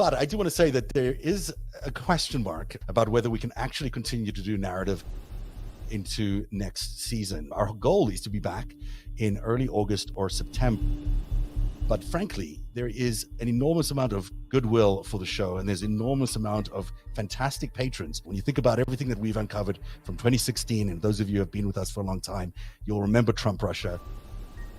But I do want to say that there is a question mark about whether we can actually continue to do narrative into next season. Our goal is to be back in early August or September. But frankly, there is an enormous amount of goodwill for the show, and there's an enormous amount of fantastic patrons. When you think about everything that we've uncovered from 2016, and those of you who have been with us for a long time, you'll remember Trump Russia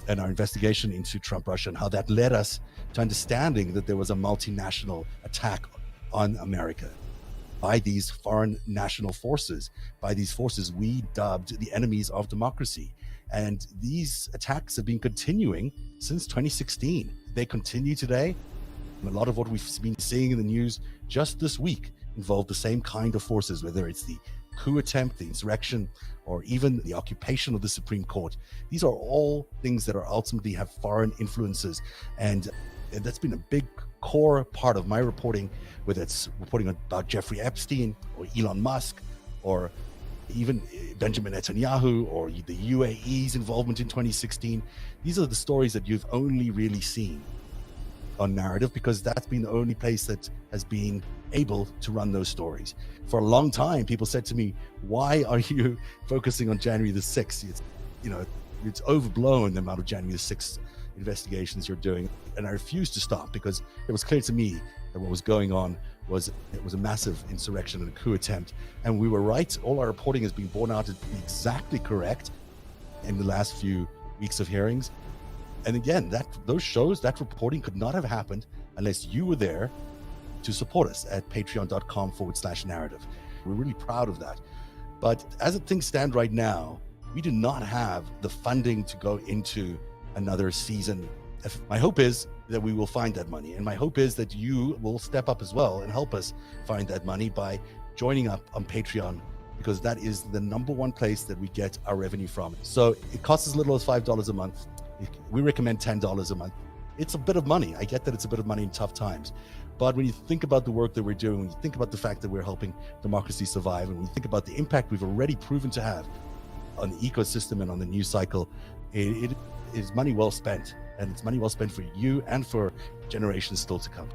and our investigation into Trump Russia and how that led us to understanding that there was a multinational attack on America by these foreign national forces, by these forces we dubbed the enemies of democracy. And these attacks have been continuing since 2016. They continue today. And a lot of what we've been seeing in the news just this week involved the same kind of forces, whether it's the coup attempt, the insurrection, or even the occupation of the Supreme Court. These are all things that are ultimately have foreign influences. And that's been a big core part of my reporting, whether it's reporting about Jeffrey Epstein or Elon Musk or even Benjamin Netanyahu or the UAE's involvement in 2016. These are the stories that you've only really seen on narrative because that's been the only place that has been able to run those stories. For a long time, people said to me, why are you focusing on January the 6th? It's overblown, the amount of January the 6th investigations you're doing. And I refused to stop because it was clear to me that what was going on was a massive insurrection and a coup attempt. And we were right. All our reporting has been borne out to be exactly correct in the last few weeks of hearings. And again, that reporting could not have happened unless you were there to support us at patreon.com/narrative. We're really proud of that. But as things stand right now, we do not have the funding to go into another season. My hope is that we will find that money. And my hope is that you will step up as well and help us find that money by joining up on Patreon, because that is the number one place that we get our revenue from. So it costs as little as $5 a month. We recommend $10 a month. It's a bit of money. I get that it's a bit of money in tough times. But when you think about the work that we're doing, when you think about the fact that we're helping democracy survive, and when you think about the impact we've already proven to have on the ecosystem and on the news cycle, it is money well spent. And it's money well spent for you and for generations still to come.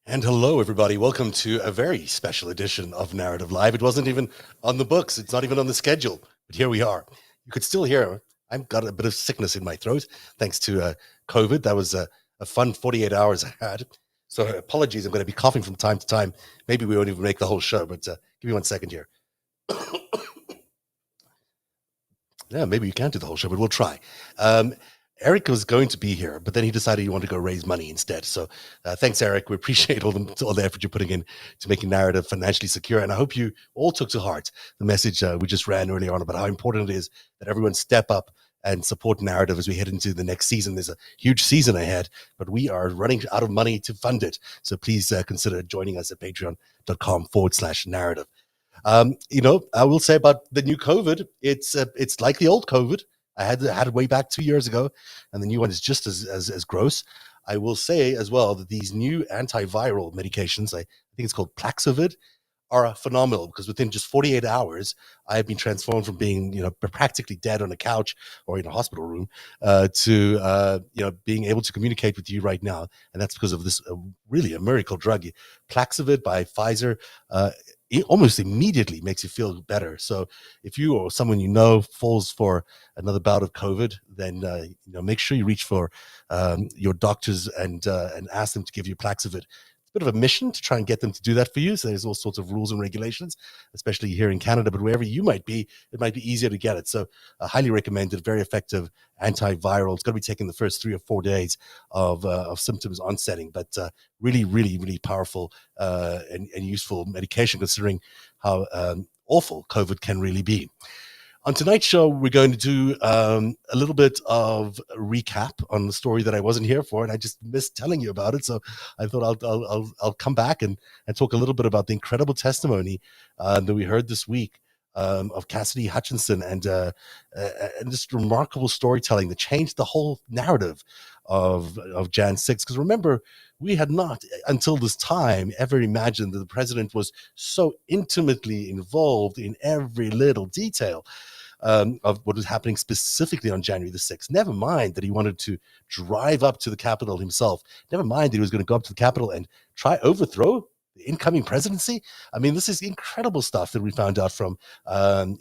And hello, everybody. Welcome to a very special edition of Narrative Live. It wasn't even on the books. It's not even on the schedule. But here we are. You could still hear, I've got a bit of sickness in my throat, thanks to COVID. That was a fun 48 hours I had. So apologies, I'm going to be coughing from time to time. Maybe we won't even make the whole show, but give me 1 second here. Yeah, maybe you can't do the whole show, but we'll try. Eric was going to be here, but then he decided he wanted to go raise money instead. So thanks, Eric. We appreciate all the effort you're putting in to making narrative financially secure. And I hope you all took to heart the message we just ran earlier on about how important it is that everyone step up and support narrative as we head into the next season. There's a huge season ahead, but we are running out of money to fund it. So please consider joining us at patreon.com/narrative. I will say about the new COVID, it's like the old COVID. I had it way back 2 years ago, and the new one is just as gross. I will say as well that these new antiviral medications, I think it's called Plaxovid, are phenomenal because within just 48 hours, I have been transformed from being, practically dead on a couch or in a hospital room to being able to communicate with you right now. And that's because of this really a miracle drug. Plaxovid by Pfizer it almost immediately makes you feel better. So if you or someone you know falls for another bout of COVID, then make sure you reach for your doctors and ask them to give you Plaxivit. It's a bit of a mission to try and get them to do that for you. So there's all sorts of rules and regulations, especially here in Canada, but wherever you might be, it might be easier to get it. So highly recommended, very effective antiviral. It's got to be taken the first 3 or 4 days of symptoms onsetting, but really, really, really powerful and useful medication considering how awful COVID can really be. On tonight's show, we're going to do a little bit of a recap on the story that I wasn't here for, and I just missed telling you about it. So I thought I'll come back and talk a little bit about the incredible testimony that we heard this week of Cassidy Hutchinson and just remarkable storytelling that changed the whole narrative of Jan 6. Because remember, we had not until this time ever imagined that the president was so intimately involved in every little detail of what was happening specifically on January the 6th. Never mind that he wanted to drive up to the Capitol himself. Never mind that he was going to go up to the Capitol and try overthrow the incoming presidency. I mean, this is incredible stuff that we found out from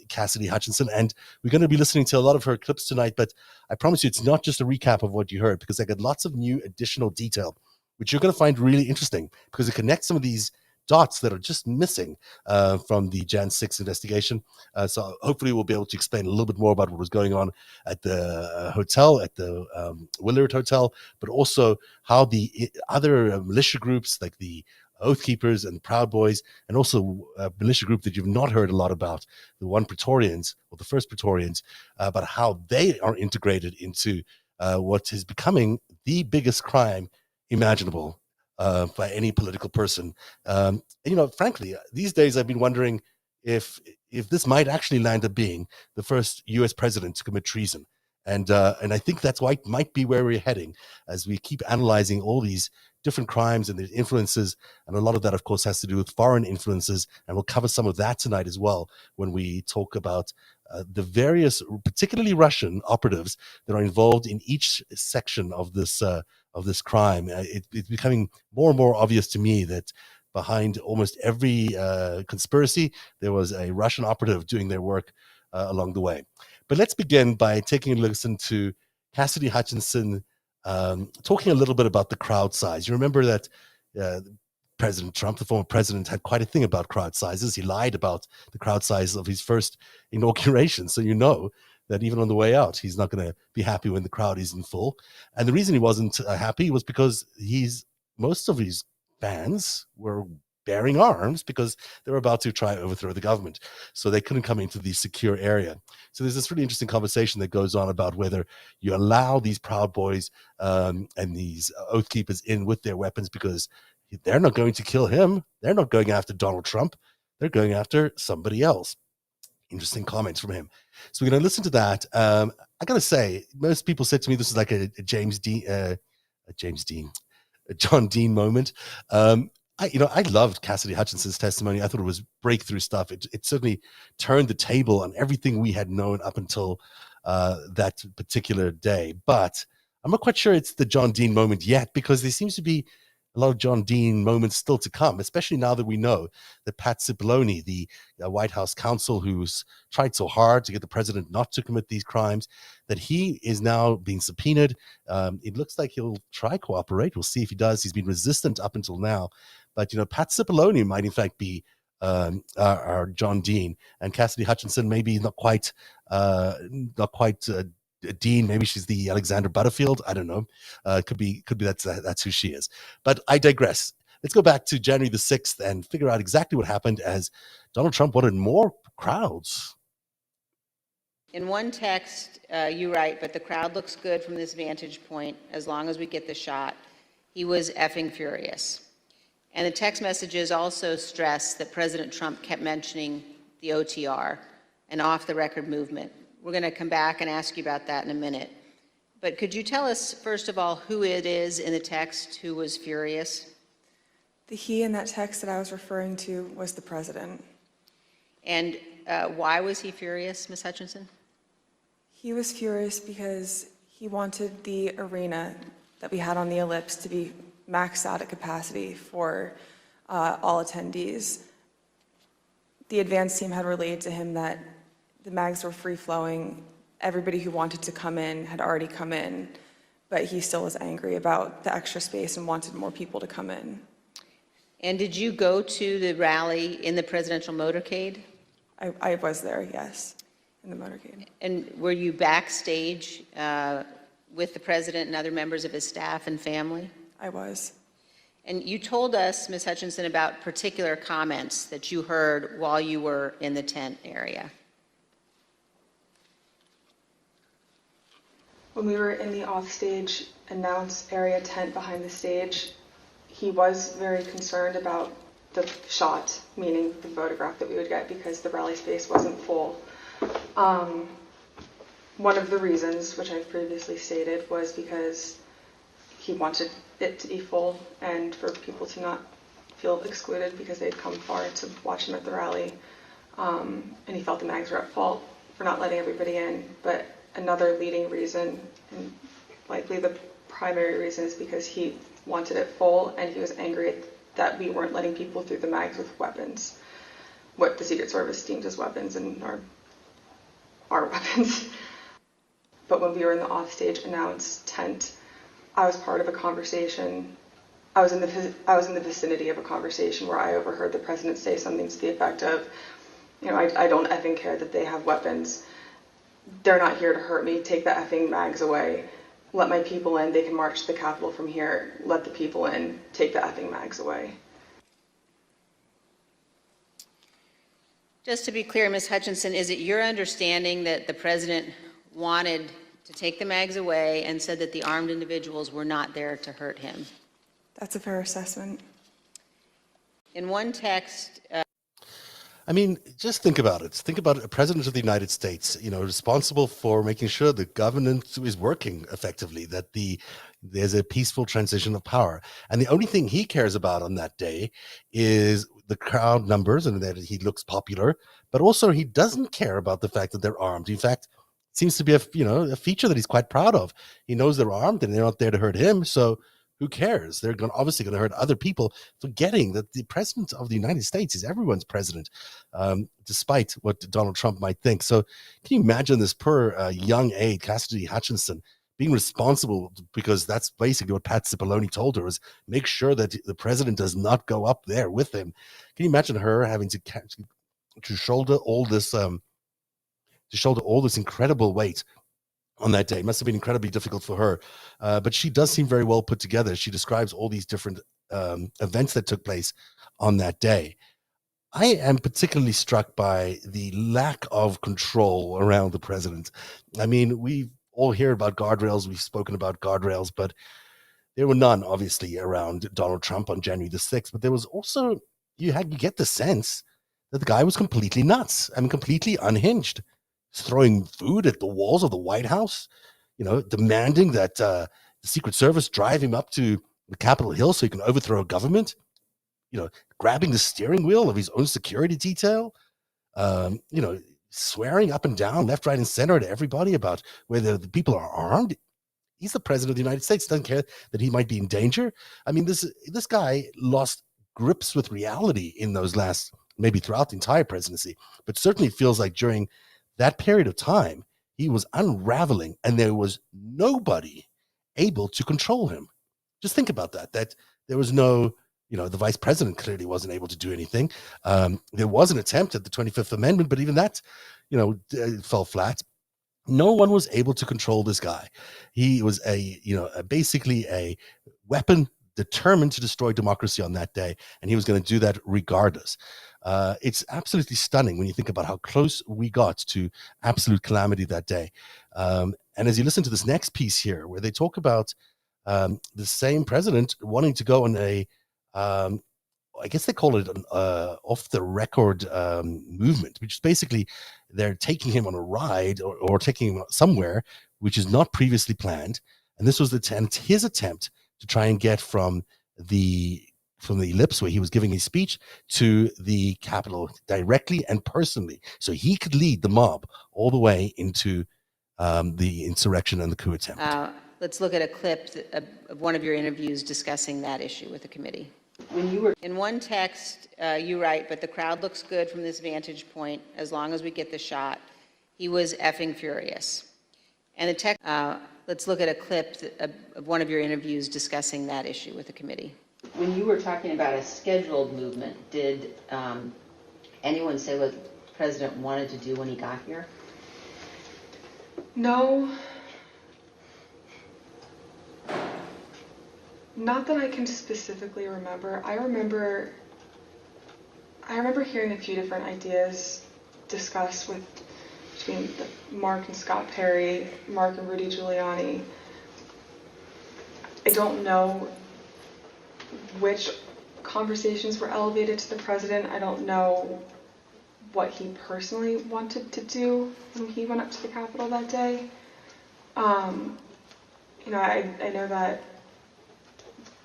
Cassidy Hutchinson, and we're going to be listening to a lot of her clips tonight, but I promise you it's not just a recap of what you heard, because I got lots of new additional detail, which you're going to find really interesting, because it connects some of these dots that are just missing from the Jan 6 investigation. So hopefully we'll be able to explain a little bit more about what was going on at the hotel, at the Willard Hotel, but also how the other militia groups like the Oath Keepers and the Proud Boys, and also a militia group that you've not heard a lot about, the Praetorians, or the First Praetorians, about how they are integrated into what is becoming the biggest crime imaginable by any political person. Frankly, these days I've been wondering if this might actually land up being the first U.S. president to commit treason. And I think that's why it might be where we're heading as we keep analyzing all these different crimes and their influences. And a lot of that, of course, has to do with foreign influences. And we'll cover some of that tonight as well when we talk about the various, particularly Russian operatives that are involved in each section of this crime. It's becoming more and more obvious to me that behind almost every conspiracy, there was a Russian operative doing their work along the way. But let's begin by taking a listen to Cassidy Hutchinson talking a little bit about the crowd size. You remember that President Trump, the former president, had quite a thing about crowd sizes. He lied about the crowd size of his first inauguration. So you know that even on the way out, he's not going to be happy when the crowd isn't full. And the reason he wasn't happy was because most of his fans were bearing arms because they were about to try to overthrow the government. So they couldn't come into the secure area. So there's this really interesting conversation that goes on about whether you allow these Proud Boys and these Oath Keepers in with their weapons, because they're not going to kill him. They're not going after Donald Trump. They're going after somebody else. Interesting comments from him. So we're going to listen to that. I got to say, most people said to me this is like a John Dean moment. I loved Cassidy Hutchinson's testimony. I thought it was breakthrough stuff. It certainly turned the table on everything we had known up until that particular day. But I'm not quite sure it's the John Dean moment yet, because there seems to be a lot of John Dean moments still to come, especially now that we know that Pat Cipollone, the White House counsel who's tried so hard to get the president not to commit these crimes, that he is now being subpoenaed. It looks like he'll try cooperate. We'll see if he does. He's been resistant up until now. But, Pat Cipollone might in fact be our John Dean, and Cassidy Hutchinson maybe not quite Dean. Maybe she's the Alexander Butterfield. I don't know. Could be that's who she is. But I digress. Let's go back to January the 6th and figure out exactly what happened as Donald Trump wanted more crowds. In one text, you write, but the crowd looks good from this vantage point as long as we get the shot. He was effing furious. And the text messages also stress that President Trump kept mentioning the OTR, an off-the-record movement. We're going to come back and ask you about that in a minute. But could you tell us, first of all, who it is in the text who was furious? The he in that text that I was referring to was the president. And why was he furious, Ms. Hutchinson? He was furious because he wanted the arena that we had on the Ellipse to be maxed out at capacity for all attendees. the advance team had relayed to him that the mags were free-flowing. Everybody who wanted to come in had already come in, but he still was angry about the extra space and wanted more people to come in. And did you go to the rally in the presidential motorcade? I was there, yes, in the motorcade. And were you backstage with the president and other members of his staff and family? I was. And you told us, Ms. Hutchinson, about particular comments that you heard while you were in the tent area. When we were in the offstage announce area tent behind the stage, he was very concerned about the shot, meaning the photograph that we would get, because the rally space wasn't full. One of the reasons, which I've previously stated, was because he wanted it to be full and for people to not feel excluded because they'd come far to watch him at the rally. And he felt the mags were at fault for not letting everybody in. But another leading reason, and likely the primary reason, is because he wanted it full and he was angry that we weren't letting people through the mags with weapons, what the Secret Service deemed as weapons and our weapons. But when we were in the offstage announce tent, I was part of a conversation. I was in the vicinity of a conversation where I overheard the president say something to the effect of, I don't effing care that they have weapons. They're not here to hurt me. Take the effing mags away. Let my people in. They can march to the Capitol from here. Let the people in. Take the effing mags away. Just to be clear, Ms. Hutchinson, is it your understanding that the president wanted to take the mags away and said that the armed individuals were not there to hurt him? That's a fair assessment. In one text, I mean, just think about it. Think about a president of the United States, responsible for making sure the government is working effectively, that there's a peaceful transition of power. And the only thing he cares about on that day is the crowd numbers and that he looks popular, but also he doesn't care about the fact that they're armed. In fact, it seems to be a feature that he's quite proud of. He knows they're armed and they're not there to hurt him, so who cares? They're obviously going to hurt other people, forgetting that the president of the United States is everyone's president, despite what Donald Trump might think. So can you imagine this poor young aide, Cassidy Hutchinson, being responsible, because that's basically what Pat Cipollone told her, is make sure that the president does not go up there with him. Can you imagine her having to shoulder all this incredible weight on that day? It must have been incredibly difficult for her. But she does seem very well put together. She describes all these different events that took place on that day. I am particularly struck by the lack of control around the president. I mean, we all hear about guardrails. We've spoken about guardrails, but there were none, obviously, around Donald Trump on January the 6th. But there was also, you get the sense that the guy was completely nuts. I mean, completely unhinged. Throwing food at the walls of the White House, demanding that the Secret Service drive him up to the Capitol Hill so he can overthrow a government, grabbing the steering wheel of his own security detail, swearing up and down, left, right, and center to everybody about whether the people are armed. He's the president of the United States, doesn't care that he might be in danger. I mean, this guy lost grips with reality in those last, maybe throughout the entire presidency, but certainly feels like during that period of time, he was unraveling and there was nobody able to control him. Just think about that there was no, the vice president clearly wasn't able to do anything. There was an attempt at the 25th Amendment, but even that, fell flat. No one was able to control this guy. He was basically a weapon determined to destroy democracy on that day, and he was going to do that regardless. It's absolutely stunning when you think about how close we got to absolute calamity that day. And as you listen to this next piece here, where they talk about the same president wanting to go on a, I guess they call it an off-the-record movement, which is basically they're taking him on a ride or taking him somewhere which is not previously planned. And this was his attempt to try and get from the ellipse where he was giving his speech to the Capitol directly and personally, so he could lead the mob all the way into the insurrection and the coup attempt. let's look at a clip of one of your interviews discussing that issue with the committee. When you were in one text, you write, but the crowd looks good from this vantage point as long as we get the shot. He was effing furious. And the text, let's look at a clip of one of your interviews discussing that issue with the committee. When you were talking about a scheduled movement, did anyone say what the president wanted to do when he got here? No. Not that I can specifically remember. I remember hearing a few different ideas discussed between Mark and Scott Perry, Mark and Rudy Giuliani. I don't know which conversations were elevated to the president. I don't know what he personally wanted to do when he went up to the Capitol that day. I know that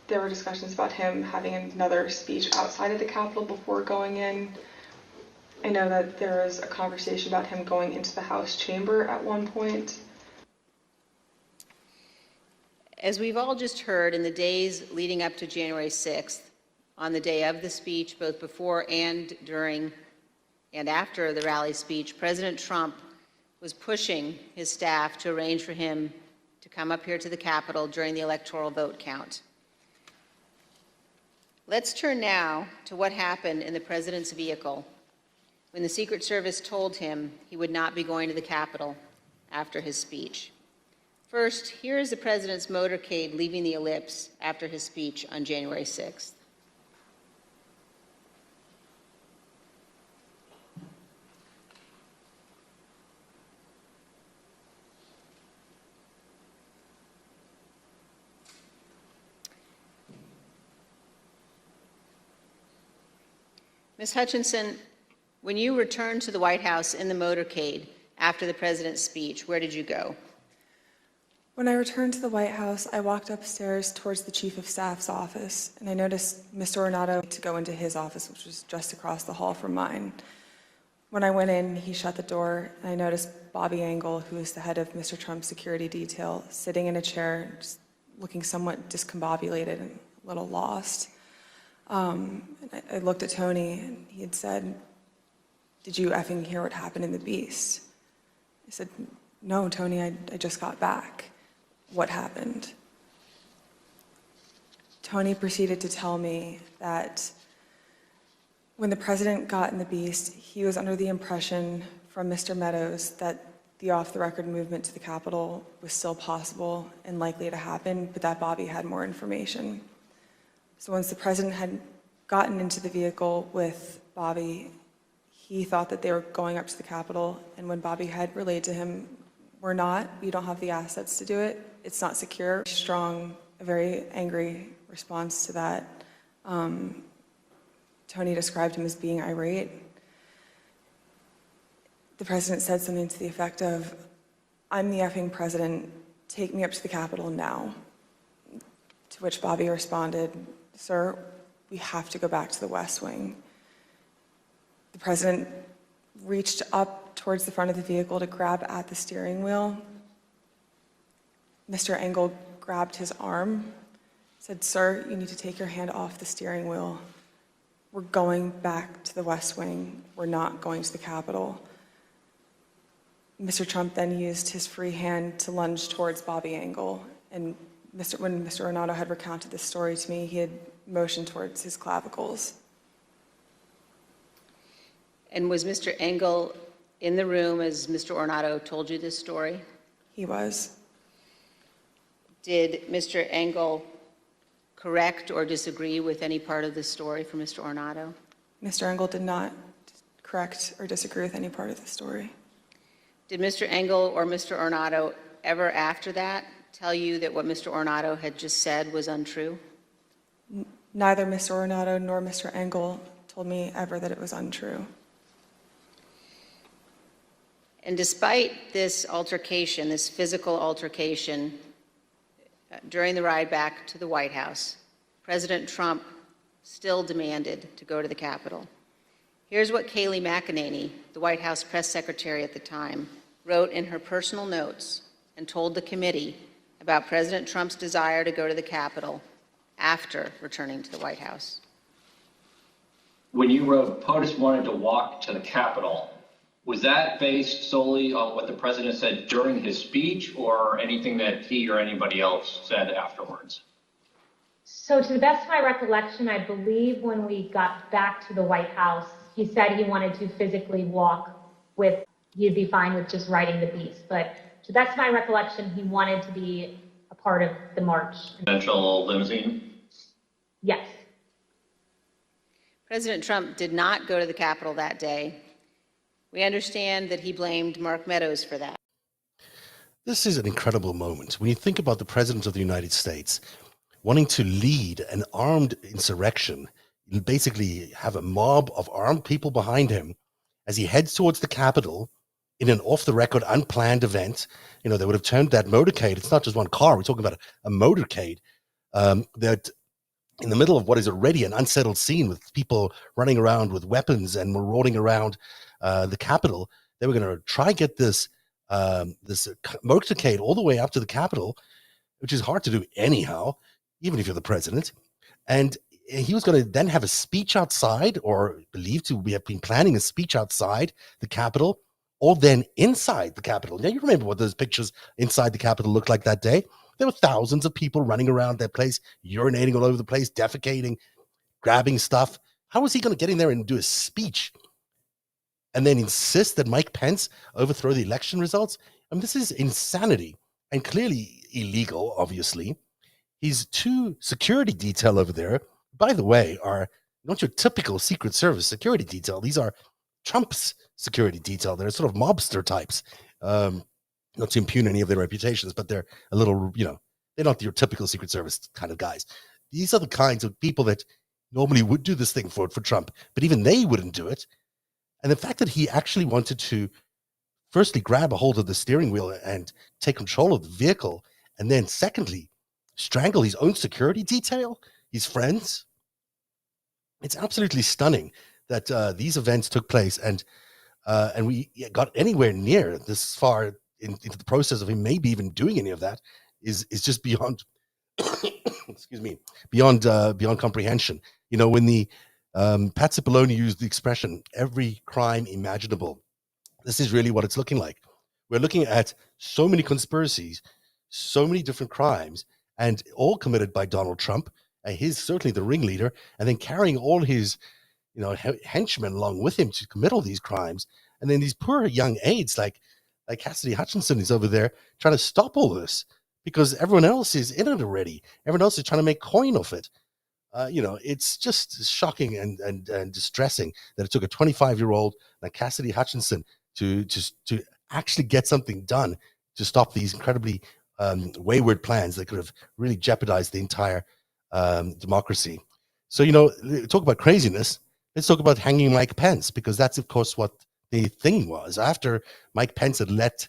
there were discussions about him having another speech outside of the Capitol before going in. I know that there was a conversation about him going into the House chamber at one point. As we've all just heard, in the days leading up to January 6th, on the day of the speech, both before and during and after the rally speech, President Trump was pushing his staff to arrange for him to come up here to the Capitol during the electoral vote count. Let's turn now to what happened in the president's vehicle when the Secret Service told him he would not be going to the Capitol after his speech. First, here is the president's motorcade leaving the ellipse after his speech on January 6th. Ms. Hutchinson, when you returned to the White House in the motorcade after the president's speech, where did you go? When I returned to the White House, I walked upstairs towards the Chief of Staff's office, and I noticed Mr. Ornato to go into his office, which was just across the hall from mine. When I went in, he shut the door, and I noticed Bobby Engel, who is the head of Mr. Trump's security detail, sitting in a chair, just looking somewhat discombobulated and a little lost. I looked at Tony, and he had said, "Did you effing hear what happened in the Beast?" I said, "No, Tony, I just got back. What happened?" Tony proceeded to tell me that when the president got in the Beast, he was under the impression from Mr. Meadows that the off-the-record movement to the Capitol was still possible and likely to happen, but that Bobby had more information. So once the president had gotten into the vehicle with Bobby, he thought that they were going up to the Capitol, and when Bobby had relayed to him, "We're not, we don't have the assets to do it, it's not secure," strong, a very angry response to that. Tony described him as being irate. The president said something to the effect of, "I'm the effing president, take me up to the Capitol now." To which Bobby responded, "Sir, we have to go back to the West Wing." The president reached up towards the front of the vehicle to grab at the steering wheel. Mr. Engel grabbed his arm, said, "Sir, you need to take your hand off the steering wheel. We're going back to the West Wing. We're not going to the Capitol." Mr. Trump then used his free hand to lunge towards Bobby Engel, and when Mr. Ornato had recounted this story to me, he had motioned towards his clavicles. And was Mr. Engel in the room as Mr. Ornato told you this story? He was. Did Mr. Engel correct or disagree with any part of the story from Mr. Ornato? Mr. Engel did not correct or disagree with any part of the story. Did Mr. Engel or Mr. Ornato ever after that tell you that what Mr. Ornato had just said was untrue? Neither Mr. Ornato nor Mr. Engel told me ever that it was untrue. And despite this altercation, this physical altercation, during the ride back to the White House, President Trump still demanded to go to the Capitol. Here's what Kayleigh McEnany, the White House press secretary at the time, wrote in her personal notes and told the committee about President Trump's desire to go to the Capitol after returning to the White House. when you wrote POTUS wanted to walk to the Capitol, was that based solely on what the president said during his speech or anything that he or anybody else said afterwards? So to the best of my recollection, I believe when we got back to the White House, he said he wanted to physically walk with, he'd be fine with just riding the beast. But to the best of my recollection, he wanted to be a part of the march. Presidential limousine? Yes. President Trump did not go to the Capitol that day. We understand that he blamed Mark Meadows for that. This is an incredible moment. When you think about the President of the United States wanting to lead an armed insurrection, basically have a mob of armed people behind him as he heads towards the Capitol in an off-the-record, unplanned event. You know, they would have turned that motorcade. It's not just one car. We're talking about a motorcade that in the middle of what is already an unsettled scene with people running around with weapons and marauding around the Capitol. They were going to try and get this motorcade all the way up to the Capitol, which is hard to do anyhow, even if you're the president. And he was going to then have a speech outside, or believed to have been planning a speech outside the Capitol, or then inside the Capitol. Now, you remember what those pictures inside the Capitol looked like that day. There were thousands of people running around that place, urinating all over the place, defecating, grabbing stuff. How was he going to get in there and do a speech and then insist that Mike Pence overthrow the election results? I mean, this is insanity and clearly illegal, obviously. His two security detail over there, by the way, are not your typical Secret Service security detail. These are Trump's security detail. They're sort of mobster types. Not to impugn any of their reputations, but they're a little, they're not your typical Secret Service kind of guys. These are the kinds of people that normally would do this thing for Trump, but even they wouldn't do it. And the fact that he actually wanted to firstly grab a hold of the steering wheel and take control of the vehicle, and then secondly, strangle his own security detail, his friends. It's absolutely stunning that these events took place, and we got anywhere near this far into the process of him maybe even doing any of that is just beyond excuse me, beyond comprehension. You know, when the Pat Cipollone used the expression every crime imaginable, this is really what it's looking like. We're looking at so many conspiracies, so many different crimes, and all committed by Donald Trump. He's certainly the ringleader, and then carrying all his henchmen along with him to commit all these crimes. And then these poor young aides like Cassidy Hutchinson is over there trying to stop all this because everyone else is in it already. Everyone else is trying to make coin off it. It's just shocking and distressing that it took a 25-year-old like Cassidy Hutchinson to actually get something done to stop these incredibly wayward plans that could have really jeopardized the entire democracy. So, talk about craziness. Let's talk about hanging Mike Pence, because that's, of course, what the thing was. After Mike Pence had let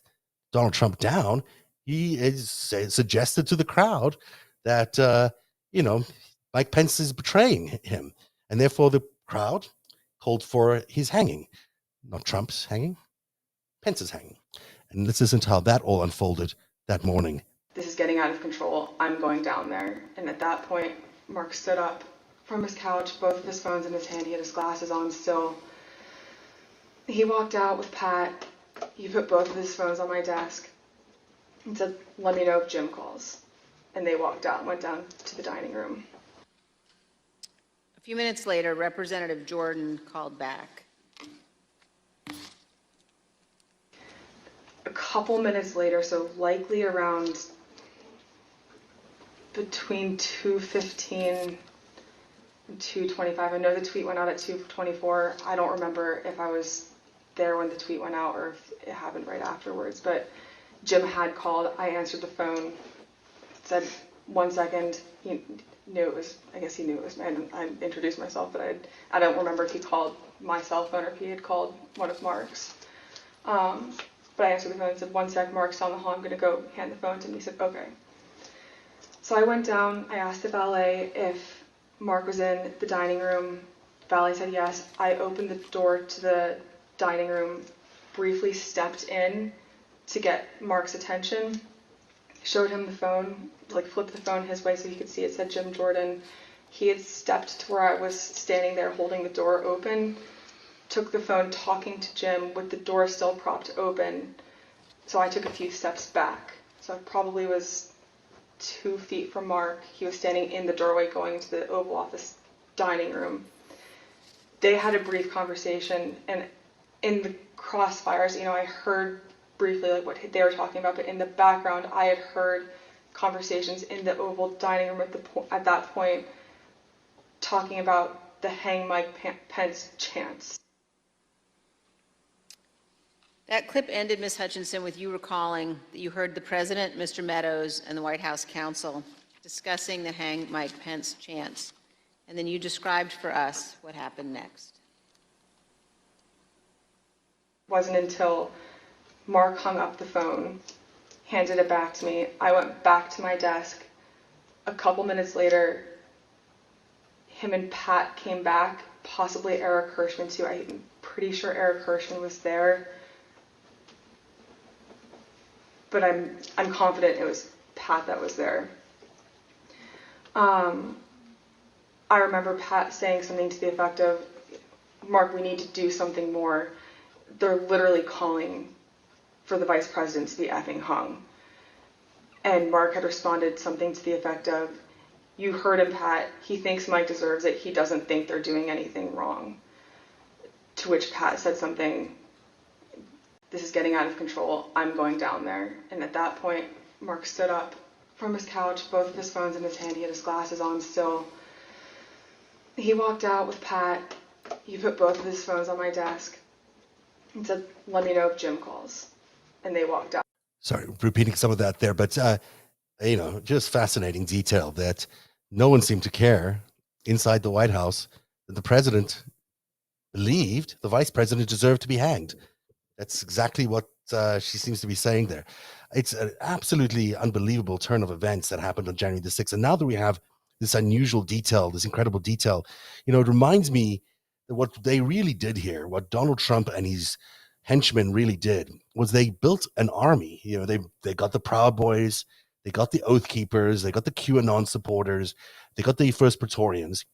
Donald Trump down, he suggested to the crowd that, Mike Pence is betraying him. And therefore, the crowd called for his hanging. Not Trump's hanging, Pence's hanging. And let's listen to how that all unfolded that morning. This is getting out of control. I'm going down there. And at that point, Mark stood up from his couch, both of his phones in his hand. He had his glasses on still. He walked out with Pat. He put both of his phones on my desk and said, "Let me know if Jim calls." And they walked out and went down to the dining room. A few minutes later, Representative Jordan called back. A couple minutes later, so likely around between 2:15 and 2:25. I know the tweet went out at 2:24. I don't remember if I was there when the tweet went out or if it happened right afterwards, but Jim had called. I answered the phone, said 1 second. He knew it was, I guess he knew it was me. I introduced myself, but I don't remember if he called my cell phone or if he had called one of Mark's. But I answered the phone and said, 1 sec, Mark's on the hall, I'm going to go hand the phone to him. He said, okay. So I went down, I asked the valet if Mark was in the dining room. Valet said yes. I opened the door to the dining room, briefly stepped in to get Mark's attention, showed him the phone, flipped the phone his way so he could see it said Jim Jordan, He had stepped to where I was standing there holding the door open, took the phone talking to Jim with the door still propped open. So I took a few steps back. So I probably was 2 feet from Mark. He was standing in the doorway going to the Oval Office dining room. They had a brief conversation, and in the crossfires, I heard briefly like what they were talking about, but in the background, I had heard conversations in the Oval dining room at that point talking about the hang Mike Pence chants. That clip ended, Ms. Hutchinson, with you recalling that you heard the President, Mr. Meadows, and the White House counsel discussing the hang Mike Pence chants. And then you described for us what happened next. It wasn't until Mark hung up the phone, handed it back to me. I went back to my desk. A couple minutes later, him and Pat came back, possibly Eric Hirschman too. I'm pretty sure Eric Hirschman was there. But I'm confident it was Pat that was there. I remember Pat saying something to the effect of, Mark, we need to do something more. They're literally calling for the vice president to be effing hung. And Mark had responded something to the effect of, you heard him, Pat. He thinks Mike deserves it. He doesn't think they're doing anything wrong. To which Pat said something, this is getting out of control. I'm going down there. And at that point, Mark stood up from his couch, both of his phones in his hand. He had his glasses on still. He walked out with Pat. He put both of his phones on my desk and said, let me know if Jim calls. And they walked out. Sorry, repeating some of that there, but just fascinating detail that no one seemed to care inside the White House that the president believed the vice president deserved to be hanged. That's exactly what she seems to be saying there. It's an absolutely unbelievable turn of events that happened on January the 6th. And now that we have this unusual detail, this incredible detail, it reminds me that what they really did here, what Donald Trump and his henchmen really did, was they built an army. They got the Proud Boys, they got the Oath Keepers, they got the QAnon supporters, they got the First Praetorians,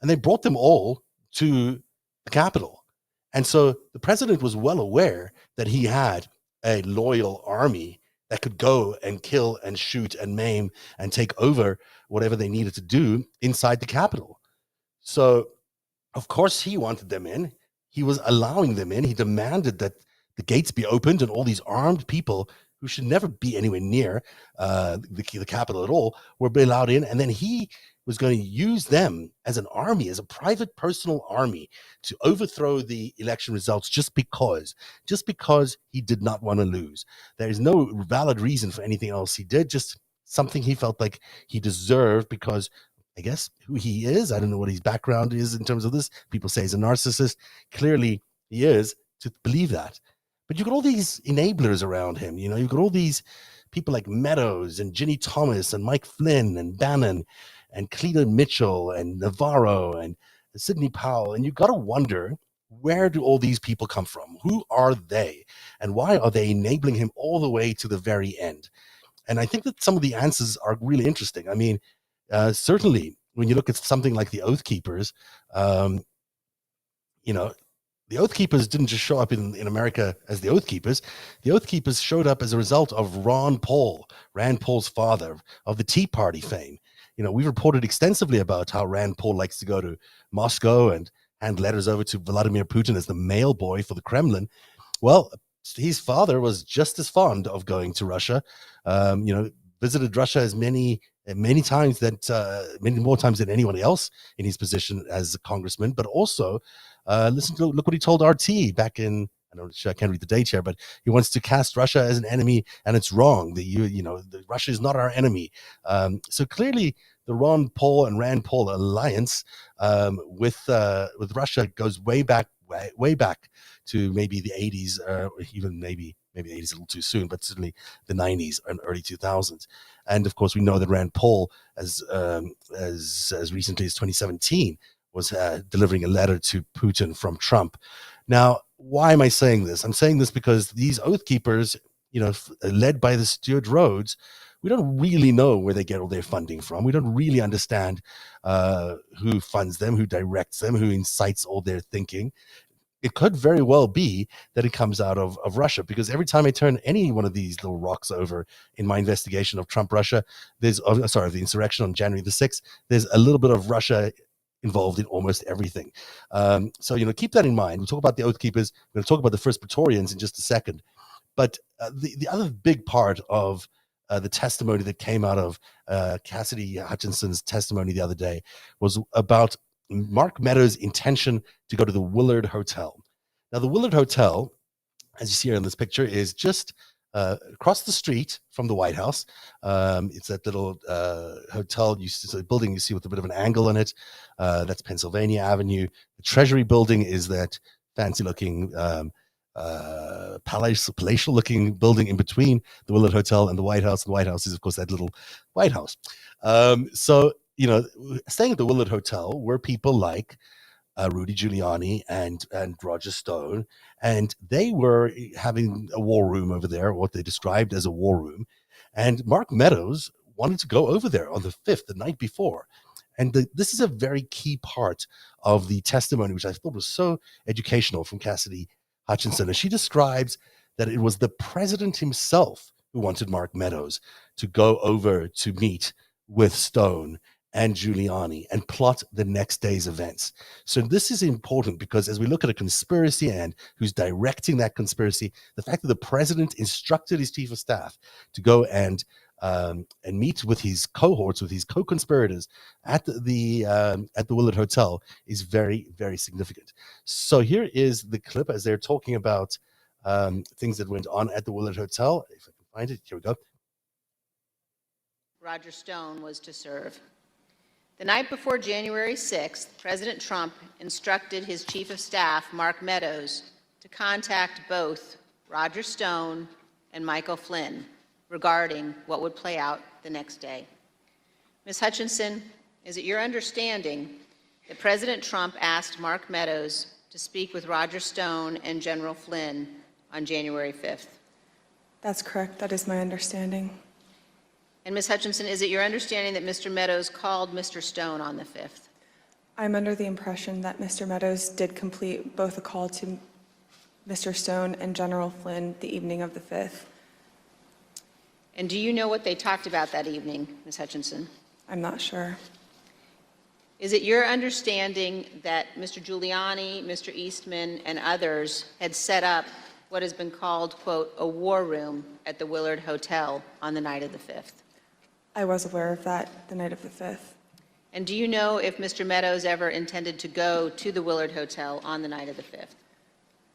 and they brought them all to the Capitol. And so the president was well aware that he had a loyal army that could go and kill and shoot and maim and take over whatever they needed to do inside the Capitol. So, of course, he wanted them in. He was allowing them in. He demanded that the gates be opened and all these armed people who should never be anywhere near the Capitol at all were be allowed in. And then he was going to use them as an army, as a private personal army, to overthrow the election results just because he did not want to lose. There is no valid reason for anything else he did, just something he felt like he deserved because, I guess, who he is. I don't know what his background is in terms of this. People say he's a narcissist. Clearly he is, to believe that. But you've got all these enablers around him. You've got all these people like Meadows and Ginny Thomas and Mike Flynn and Bannon and Cleveland Mitchell and Navarro and Sidney Powell. And you've got to wonder, where do all these people come from? Who are they? And why are they enabling him all the way to the very end? And I think that some of the answers are really interesting. I mean, certainly when you look at something like the Oath Keepers, the Oath Keepers didn't just show up in America as the Oath Keepers. The Oath Keepers showed up as a result of Rand Paul's father, of the Tea Party fame. We've reported extensively about how Rand Paul likes to go to Moscow and hand letters over to Vladimir Putin as the mail boy for the Kremlin. Well, his father was just as fond of going to Russia, visited Russia as many times many more times than anyone else in his position as a congressman, but also look what he told RT back in, I can't read the date here, but he wants to cast Russia as an enemy, and it's wrong. Russia is not our enemy. So clearly, the Ron Paul and Rand Paul alliance with Russia goes way back to maybe the 80s, or even maybe the 80s a little too soon, but certainly the 90s and early 2000s. And of course, we know that Rand Paul, as recently as 2017, was delivering a letter to Putin from Trump. Now, why am I saying this? I'm saying this because these Oath Keepers, led by the Stuart Rhodes, we don't really know where they get all their funding from. We don't really understand who funds them, who directs them, who incites all their thinking. It could very well be that it comes out of Russia, because every time I turn any one of these little rocks over in my investigation of Trump-Russia, the insurrection on January the 6th, there's a little bit of Russia involved in almost everything. So, keep that in mind. We'll talk about the Oath Keepers. We're going to talk about the First Praetorians in just a second. But the other big part of the testimony that came out of Cassidy Hutchinson's testimony the other day was about Mark Meadows' intention to go to the Willard Hotel. Now, the Willard Hotel, as you see here in this picture, is just across the street from the White House. It's that little hotel, it's a building you see with a bit of an angle in it. That's Pennsylvania Avenue. The Treasury building is that fancy-looking palatial-looking building in between the Willard Hotel and the White House. And the White House is, of course, that little White House. So, staying at the Willard Hotel were people like Rudy Giuliani and Roger Stone, and they were having a war room over there, what they described as a war room. And Mark Meadows wanted to go over there on the 5th, the night before. And this is a very key part of the testimony, which I thought was so educational, from Cassidy Hutchinson. And she describes that it was the president himself who wanted Mark Meadows to go over to meet with Stone and Giuliani and plot the next day's events. So this is important, because as we look at a conspiracy and who's directing that conspiracy, the fact that the president instructed his chief of staff to go and meet with his cohorts, with his co-conspirators at the Willard Hotel is very, very significant. So here is the clip as they're talking about things that went on at the Willard Hotel. If I can find it, here we go. Roger Stone was to serve. The night before January 6th, President Trump instructed his chief of staff, Mark Meadows, to contact both Roger Stone and Michael Flynn regarding what would play out the next day. Ms. Hutchinson, is it your understanding that President Trump asked Mark Meadows to speak with Roger Stone and General Flynn on January 5th? That's correct. That is my understanding. And Ms. Hutchinson, is it your understanding that Mr. Meadows called Mr. Stone on the 5th? I'm under the impression that Mr. Meadows did complete both a call to Mr. Stone and General Flynn the evening of the 5th. And do you know what they talked about that evening, Ms. Hutchinson? I'm not sure. Is it your understanding that Mr. Giuliani, Mr. Eastman, and others had set up what has been called, quote, a war room at the Willard Hotel on the night of the 5th? I was aware of that the night of the 5th. And do you know if Mr. Meadows ever intended to go to the Willard Hotel on the night of the 5th?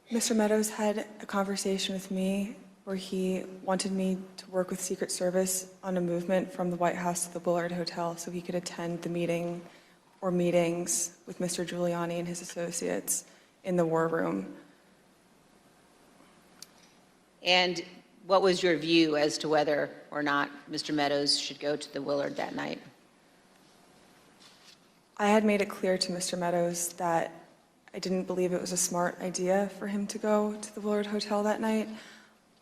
Mr. Meadows had a conversation with me where he wanted me to work with Secret Service on a movement from the White House to the Willard Hotel so he could attend the meeting or meetings with Mr. Giuliani and his associates in the war room. And what was your view as to whether or not Mr. Meadows should go to the Willard that night? I had made it clear to Mr. Meadows that I didn't believe it was a smart idea for him to go to the Willard Hotel that night.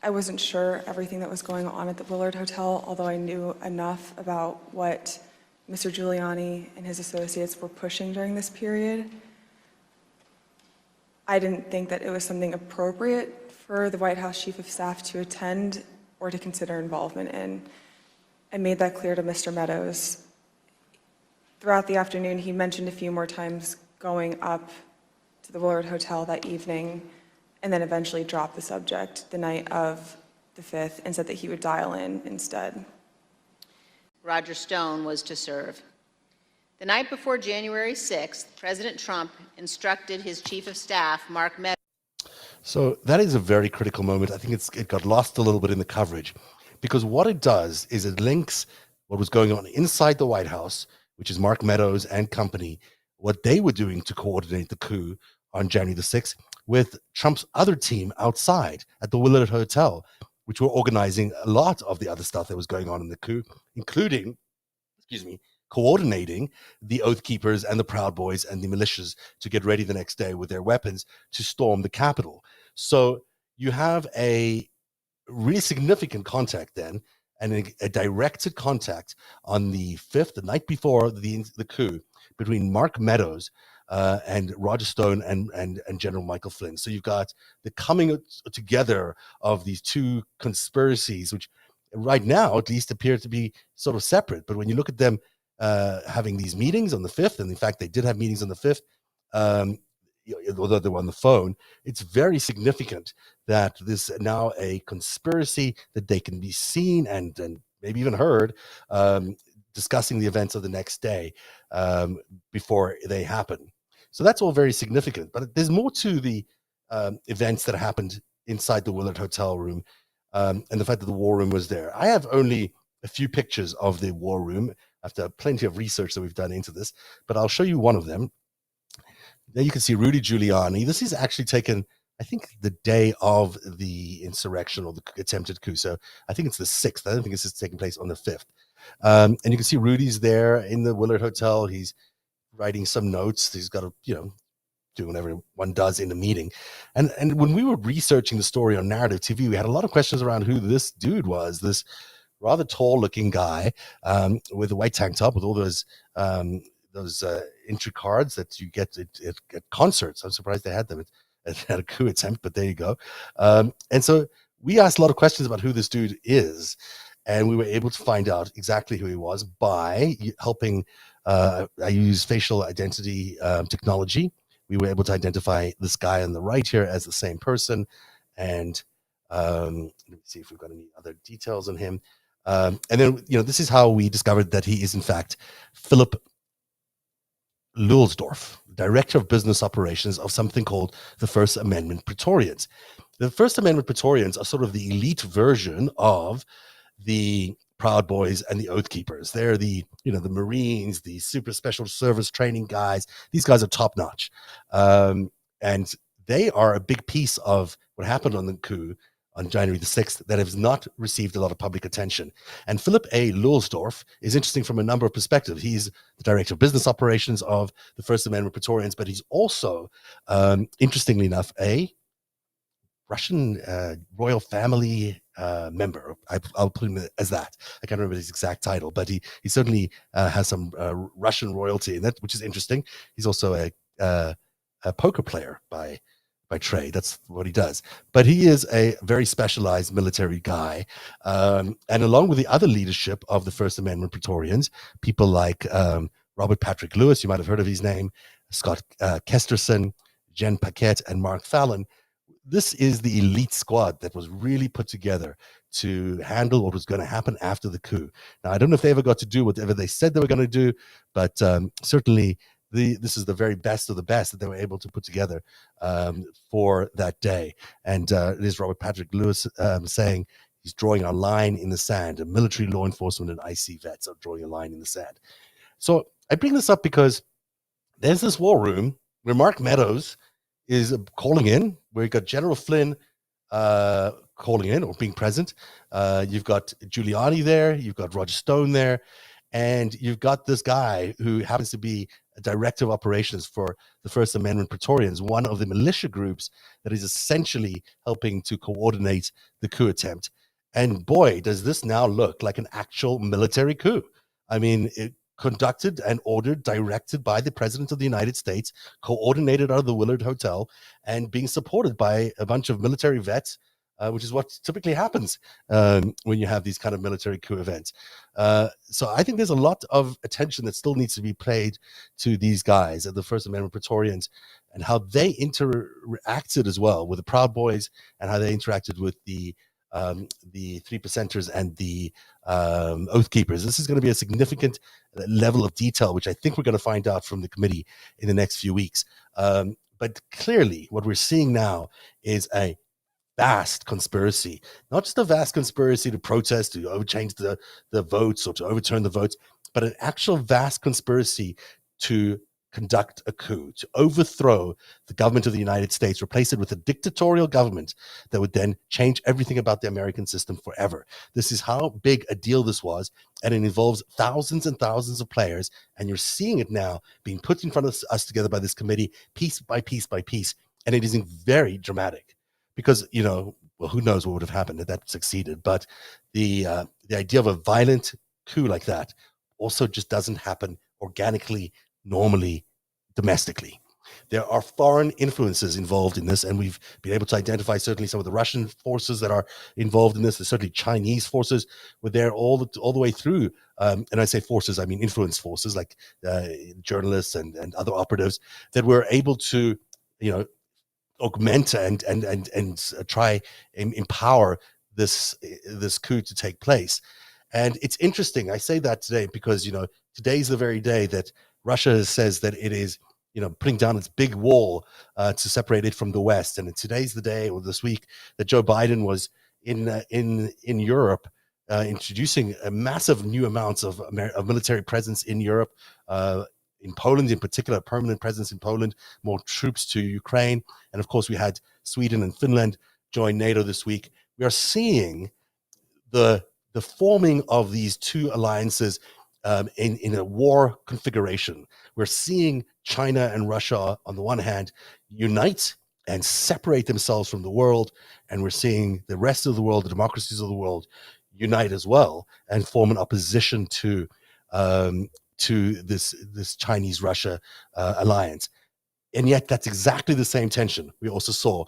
I wasn't sure everything that was going on at the Willard Hotel, although I knew enough about what Mr. Giuliani and his associates were pushing during this period. I didn't think that it was something appropriate for the White House Chief of Staff to attend or to consider involvement in. I made that clear to Mr. Meadows. Throughout the afternoon, he mentioned a few more times going up to the Willard Hotel that evening, and then eventually dropped the subject the night of the 5th and said that he would dial in instead. Roger Stone was to serve. The night before January 6th, President Trump instructed his chief of staff, Mark Meadows. So that is a very critical moment. I think it got lost a little bit in the coverage, because what it does is it links what was going on inside the White House, which is Mark Meadows and company, what they were doing to coordinate the coup on January the 6th, with Trump's other team outside at the Willard Hotel, which were organizing a lot of the other stuff that was going on in the coup, including, coordinating the Oath Keepers and the Proud Boys and the militias to get ready the next day with their weapons to storm the Capitol. So you have a really significant contact then and a directed contact on the 5th, the night before the coup, between Mark Meadows and Roger Stone and General Michael Flynn. So you've got the coming together of these two conspiracies, which right now at least appear to be sort of separate. But when you look at them having these meetings on the 5th, and in fact they did have meetings on the 5th, although they were on the phone, it's very significant that this now a conspiracy that they can be seen and maybe even heard discussing the events of the next day before they happen. So that's all very significant. But there's more to the events that happened inside the Willard Hotel room and the fact that the war room was there. I have only a few pictures of the war room after plenty of research that we've done into this, but I'll show you one of them. There you can see Rudy Giuliani. This is actually taken, I think, the day of the insurrection or the attempted coup. So I think it's the 6th. I don't think this is taking place on the 5th. And you can see Rudy's there in the Willard Hotel. He's writing some notes. He's got to, do whatever one does in a meeting. And when we were researching the story on Narrative TV, we had a lot of questions around who this dude was, this rather tall-looking guy with a white tank top with all those entry cards that you get at concerts. I'm surprised they had them at a coup attempt, but there you go. And so we asked a lot of questions about who this dude is, and we were able to find out exactly who he was by helping. I use facial identity technology. We were able to identify this guy on the right here as the same person. And let me see if we've got any other details on him. And then, this is how we discovered that he is, in fact, Philip Lulsdorf, Director of Business Operations of something called the First Amendment Praetorians. The First Amendment Praetorians are sort of the elite version of the Proud Boys and the Oath Keepers. They're the Marines, the super special service training guys. These guys are top notch. And they are a big piece of what happened on the coup on January the 6th that has not received a lot of public attention. And Philip A. Lulsdorf is interesting from a number of perspectives. He's the Director of Business Operations of the First Amendment Praetorians, but he's also, interestingly enough, a Russian royal family member. I'll put him as that. I can't remember his exact title, but he certainly has some Russian royalty in that, which is interesting. He's also a poker player by trade. That's what he does. But he is a very specialized military guy. And along with the other leadership of the First Amendment Praetorians, people like Robert Patrick Lewis, you might have heard of his name, Scott Kesterson, Jen Paquette, and Mark Fallon. This is the elite squad that was really put together to handle what was going to happen after the coup. Now, I don't know if they ever got to do whatever they said they were going to do, but certainly this is the very best of the best that they were able to put together for that day. And it is Robert Patrick Lewis saying he's drawing a line in the sand, and military law enforcement and IC vets are drawing a line in the sand. So I bring this up because there's this war room where Mark Meadows is calling in, where you've got General Flynn calling in or being present. You've got Giuliani there, you've got Roger Stone there, and you've got this guy who happens to be a director of operations for the First Amendment Praetorians, one of the militia groups that is essentially helping to coordinate the coup attempt. And boy, does this now look like an actual military coup. I mean, it conducted and ordered, directed by the President of the United States, coordinated out of the Willard Hotel, and being supported by a bunch of military vets, which is what typically happens when you have these kind of military coup events. So I think there's a lot of attention that still needs to be paid to these guys at the First Amendment Praetorians and how they interacted as well with the Proud Boys and how they interacted with the 3%ers and the Oath Keepers. This is going to be a significant level of detail, which I think we're going to find out from the committee in the next few weeks. But clearly, what we're seeing now is a vast conspiracy, not just a vast conspiracy to protest, to change the votes or to overturn the votes, but an actual vast conspiracy to conduct a coup, to overthrow the government of the United States, replace it with a dictatorial government that would then change everything about the American system forever. This is how big a deal this was, and it involves thousands and thousands of players, and you're seeing it now being put in front of us together by this committee, piece by piece by piece, and it is very dramatic because, well, who knows what would have happened if that succeeded, but the the idea of a violent coup like that also just doesn't happen organically, normally, domestically. There are foreign influences involved in this, and we've been able to identify certainly some of the Russian forces that are involved in this. There's certainly Chinese forces were there all the way through. And I say forces, I mean influence forces like journalists and other operatives that were able to, augment and try and empower this coup to take place. And it's interesting. I say that today because today's the very day that Russia says that it is putting down its big wall to separate it from the West. And today's the day, or this week, that Joe Biden was in Europe, introducing a massive new amounts of military presence in Europe. In Poland, in particular, a permanent presence in Poland, more troops to Ukraine. And of course, we had Sweden and Finland join NATO this week. We are seeing the forming of these two alliances in a war configuration. We're seeing China and Russia, on the one hand, unite and separate themselves from the world. And we're seeing the rest of the world, the democracies of the world, unite as well and form an opposition to this Chinese-Russia alliance. And yet that's exactly the same tension we also saw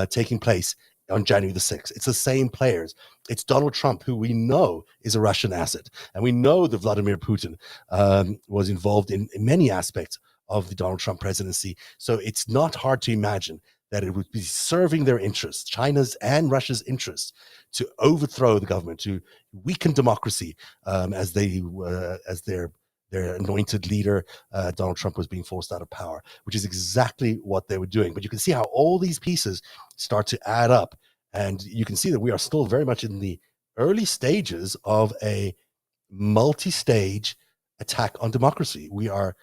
taking place on January the 6th. It's the same players. It's Donald Trump, who we know is a Russian asset. And we know that Vladimir Putin was involved in many aspects of the Donald Trump presidency. So it's not hard to imagine that it would be serving their interests, China's and Russia's interests, to overthrow the government, to weaken democracy as their anointed leader, Donald Trump, was being forced out of power, which is exactly what they were doing. But you can see how all these pieces start to add up. And you can see that we are still very much in the early stages of a multi-stage attack on democracy. We're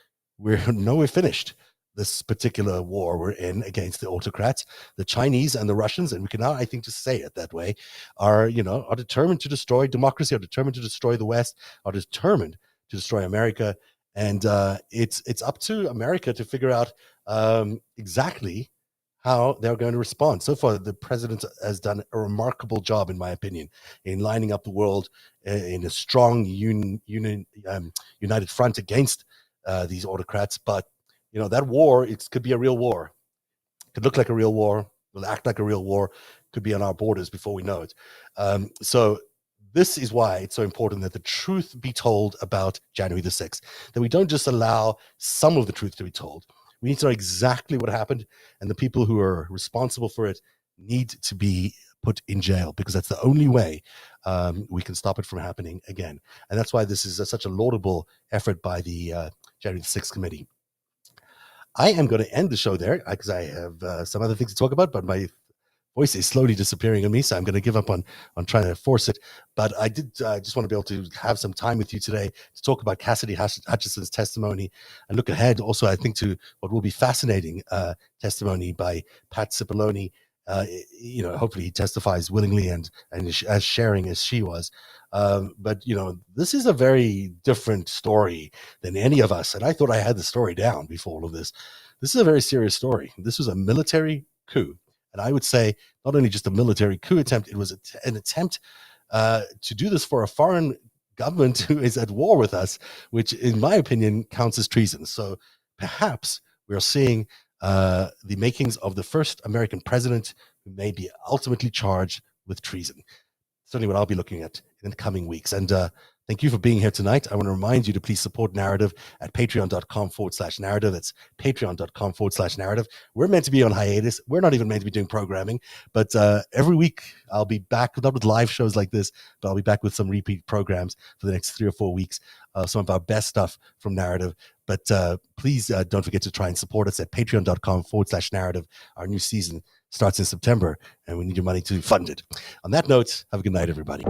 nowhere finished. This particular war we're in against the autocrats, the Chinese and the Russians, and we can now, I think, just say it that way, are determined to destroy democracy, are determined to destroy the West, are determined to destroy America. And it's up to America to figure out exactly how they're going to respond. So far, the president has done a remarkable job, in my opinion, in lining up the world in a strong united front against these autocrats. But that war, it could be a real war. It could look like a real war, will act like a real war, could be on our borders before we know it. So this is why it's so important that the truth be told about January the 6th, that we don't just allow some of the truth to be told. We need to know exactly what happened, and the people who are responsible for it need to be put in jail, because that's the only way we can stop it from happening again. And that's why this is such a laudable effort by the January the 6th committee. I am going to end the show there because I have some other things to talk about, but my voice is slowly disappearing on me, so I'm going to give up on trying to force it. But I did just want to be able to have some time with you today to talk about Cassidy Hutchinson's testimony and look ahead also, I think, to what will be fascinating testimony by Pat Cipollone. Hopefully he testifies willingly and as sharing as she was. But this is a very different story than any of us. And I thought I had the story down before all of this. This is a very serious story. This was a military coup. And I would say not only just a military coup attempt, it was an attempt to do this for a foreign government who is at war with us, which in my opinion counts as treason. So perhaps we're seeing the makings of the first American president who may be ultimately charged with treason. Certainly what I'll be looking at in the coming weeks. And thank you for being here tonight. I want to remind you to please support Narrative at patreon.com/narrative. That's patreon.com/narrative. We're meant to be on hiatus. We're not even meant to be doing programming, but every week I'll be back, not with live shows like this, but I'll be back with some repeat programs for the next 3 or 4 weeks, some of our best stuff from Narrative. But please don't forget to try and support us at patreon.com/narrative. Our new season starts in September, and we need your money to fund it. On that note, have a good night, everybody.